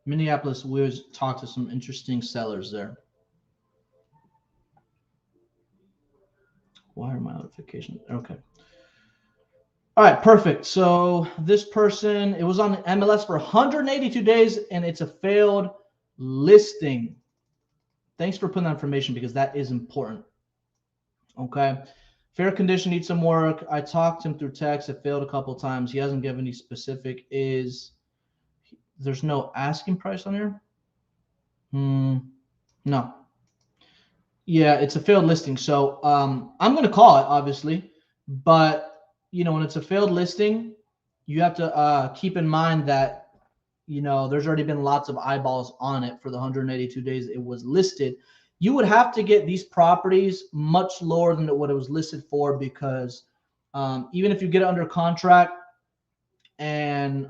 Minneapolis, we always talk to some interesting sellers there. Why are my notifications? Okay. All right, perfect. So this person, it was on MLS for 182 days, and it's a failed listing. Thanks for putting that information because that is important. Okay. Fair condition, needs some work. I talked to him through text. It failed a couple of times. He hasn't given any specific. There's no asking price on here? No. Yeah, it's a failed listing. So I'm going to call it, obviously. But, you know, when it's a failed listing, you have to keep in mind that, you know, there's already been lots of eyeballs on it for the 182 days it was listed. You would have to get these properties much lower than what it was listed for because even if you get it under contract and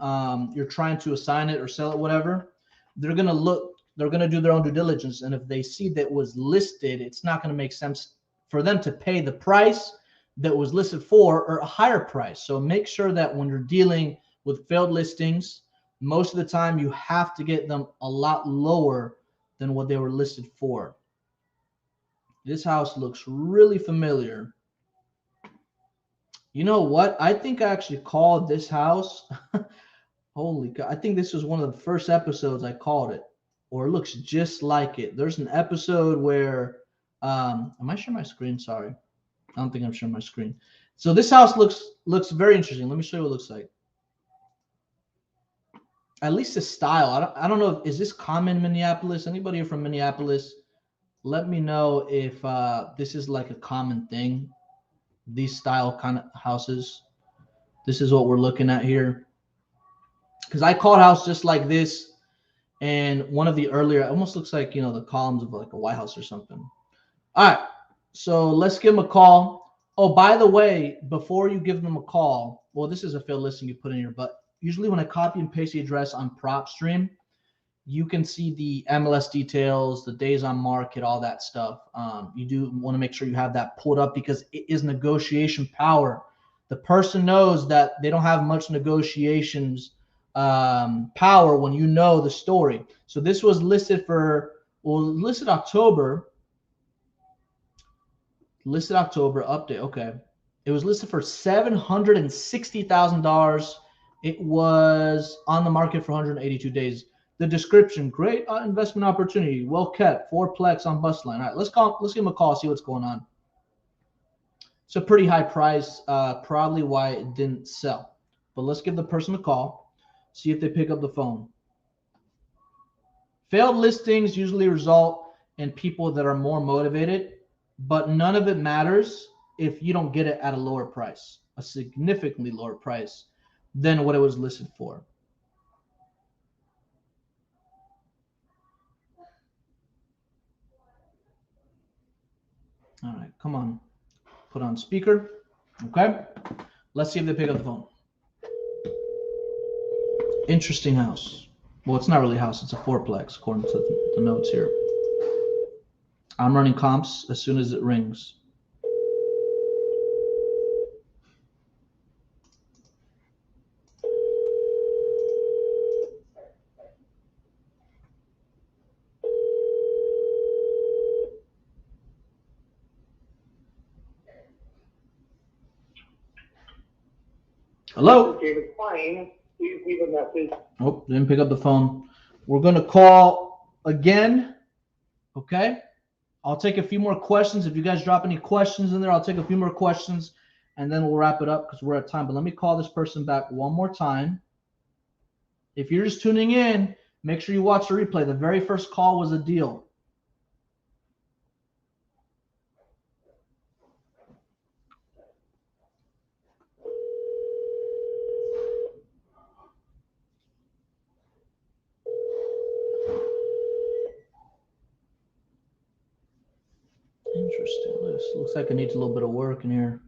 you're trying to assign it or sell it, whatever, they're going to do their own due diligence. And if they see that it was listed, it's not going to make sense for them to pay the price that was listed for or a higher price. So make sure that when you're dealing with failed listings, most of the time you have to get them a lot lower than what they were listed for. This house looks really familiar. You know what? I think I actually called this house. Holy God. I think this was one of the first episodes I called it, or it looks just like it. There's an episode where, am I sharing my screen? Sorry. I don't think I'm sharing my screen. So this house looks very interesting. Let me show you what it looks like. At least the style. I don't know. Is this common in Minneapolis? Anybody here from Minneapolis? Let me know if this is like a common thing. These style kind of houses. This is what we're looking at here. Because I called a house just like this, and one of the earlier, it almost looks like, you know, the columns of like a White House or something. All right, so let's give them a call. Oh, by the way, before you give them a call, well, this is a failed listing you put in here, but usually when I copy and paste the address on PropStream, you can see the MLS details, the days on market, all that stuff. You do want to make sure you have that pulled up because it is negotiation power. The person knows that they don't have much negotiations power when you know the story. So this was listed for, well, listed October update. Okay. It was listed for $760,000. It was on the market for 182 days. The description, great investment opportunity, well kept, four-plex on bus line. All right, let's give him a call, see what's going on. It's a pretty high price, probably why it didn't sell. But let's give the person a call, see if they pick up the phone. Failed listings usually result in people that are more motivated, but none of it matters if you don't get it at a lower price, a significantly lower price than what it was listed for. All right, come on. Put on speaker. Okay. Let's see if they pick up the phone. Interesting house. Well, it's not really a house. It's a four-plex, according to the notes here. I'm running comps as soon as it rings. Hello? David Klein, please leave a message. Oh, didn't pick up the phone. We're going to call again. Okay? I'll take a few more questions. If you guys drop any questions in there, I'll take a few more questions, and then we'll wrap it up because we're at time. But let me call this person back one more time. If you're just tuning in, make sure you watch the replay. The very first call was a deal. Interesting. This looks like it needs a little bit of work in here.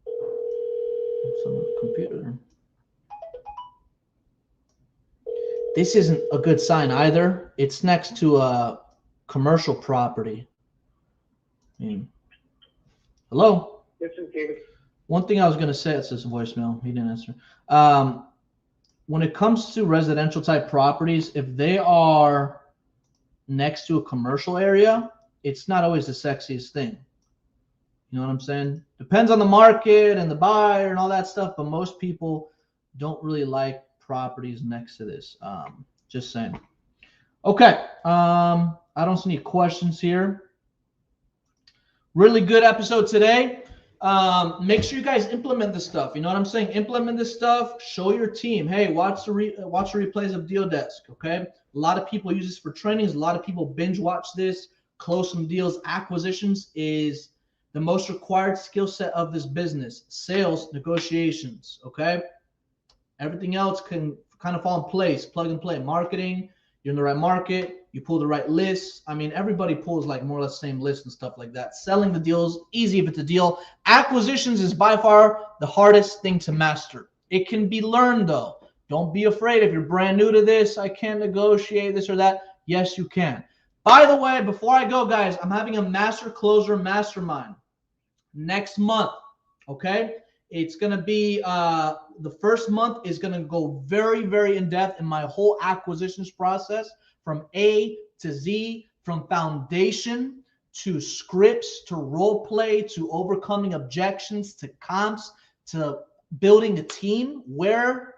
It's on the computer. This isn't a good sign either. It's next to a commercial property. Hello? This is David. One thing I was going to say, it says voicemail. He didn't answer. When it comes to residential type properties, if they are next to a commercial area, it's not always the sexiest thing. You know what I'm saying? Depends on the market and the buyer and all that stuff, but most people don't really like properties next to this. Just saying. Okay. I don't see any questions here. Really good episode today. Make sure you guys implement this stuff. You know what I'm saying? Implement this stuff. Show your team. Hey, watch the replays of Deal Desk. Okay. A lot of people use this for trainings. A lot of people binge watch this. Close some deals. Acquisitions is the most required skill set of this business. Sales, negotiations. Okay. Everything else can kind of fall in place. Plug and play. Marketing. You're in the right market. You pull the right lists. I mean, everybody pulls like more or less the same list and stuff like that. Selling the deals, easy if it's a deal. Acquisitions is by far the hardest thing to master. It can be learned though. Don't be afraid if you're brand new to this. I can't negotiate this or that. Yes, you can. By the way, before I go, guys, I'm having a master closer mastermind next month. Okay, it's gonna be the first month is gonna go very, very in depth in my whole acquisitions process from A to Z, from foundation to scripts to role play to overcoming objections to comps to building a team. Where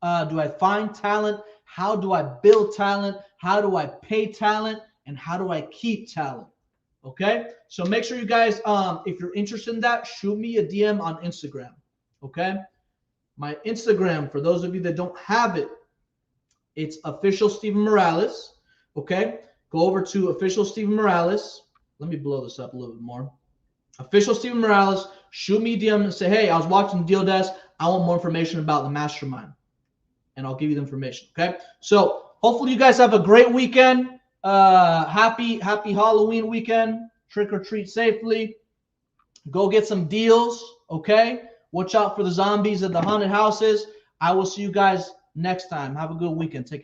do I find talent? How do I build talent? How do I pay talent? And how do I keep talent? Okay, so make sure you guys, if you're interested in that, shoot me a DM on Instagram. Okay, my Instagram, for those of you that don't have it, it's official Steven Morales. Okay, go over to official Steven Morales. Let me blow this up a little bit more. Official Steven Morales. Shoot me a DM and say, hey, I was watching Deal Desk. I want more information about the mastermind, and I'll give you the information. Okay, so hopefully you guys have a great weekend. Happy Halloween weekend. Trick or treat safely. Go get some deals. Okay, watch out for the zombies at the haunted houses. I will see you guys next time. Have a good weekend. Take care.